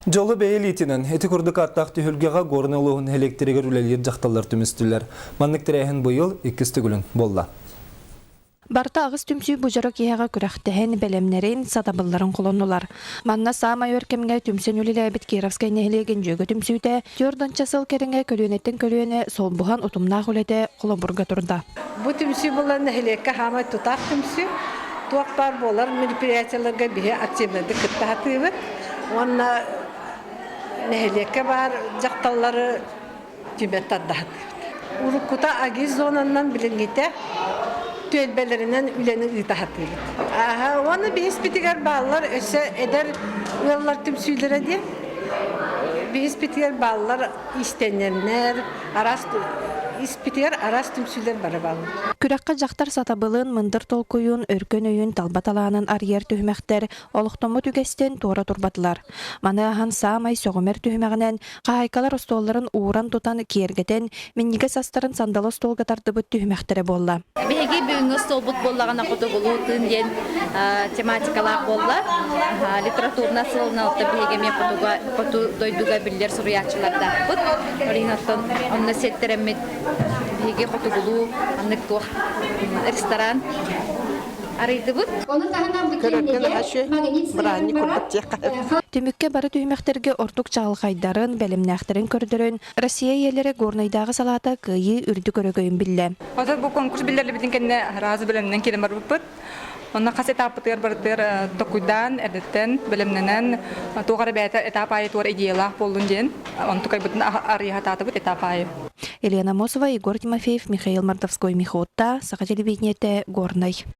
Жолы бәйелетінен, әті күрдік аттақ түйілгеға горнылығын электригер үлелер жақталар түмістілер. Маннык тірәйін бұйыл 2 күлін болла. Барта ағыз түмсүй бұжыры кейіға күрәқтіхен бәлемнерін сатабылларын қолонылар. Манна саама өркемге түмсен үлілі әбіт Кировскай нәхілеген жөгі түмсүйді, түрдан часыл керіңе көлуенеттен көлуені сол бұған ұтымнақ үлеті қолобұрға тұрда. Бұл түмсүй болар нәхілекке хамай тұтақ түмсүй. Туақтар болар мероприятияларға біге активнады күттіғатығы. Онна нәхілекке бар жақталары түмет аддағатығы. Уруккута агиз зонаннан білінгеті тölbelerinden üleni itahatıydı. Onu bir ispitigar bağlar, eder yollar tümsüylere diye. Bir ispitigar bağlar istenenler, ispitigar aras tümsüyler bara bağlar. Күрәккә жақтар сатабылын, мындыр толкуйын, өркөн өйін, талбаталанын арьер түймәктер, олықтомы түгестен тура турбатылар. Маны ахан саамай соғымер түймәгінен, қағайкалар остолларын ууран тутан кергетен, меннеге састарын сандалы столға тардыбыт түймәктері болла. Беге бүгінгі столбыт боллағына құты болу түйінден тематикалар болла. Литературна сылына ұтты беге мен құты дойдуға білдер сұруячыларда бұд. Оринаттан онына сеттеремет беге құты болу, аннык туақ ресторан арайды бұд. Түмікке бары түймәктерге ортук чағылғайдарын, бәлімнәқтерін көрдірін, Россия елері горнайдағы салата күйі үрді көрігөйін білі. Отыр бұл конкурс білдерлі бітін кәне разы білімнен келім бар бұд. Онна қас этапытыр бардыр токуйдан, әрдеттен, білімненен, тоғары бәйтер этап айы туар идеялақ болдың ден. Он тұқай бұтын арыға таты бұд этап айы. Елена Мосова, Егор Тимофеев, Михаил Мордовской, Михотта, Саха телевидениеті, Горной.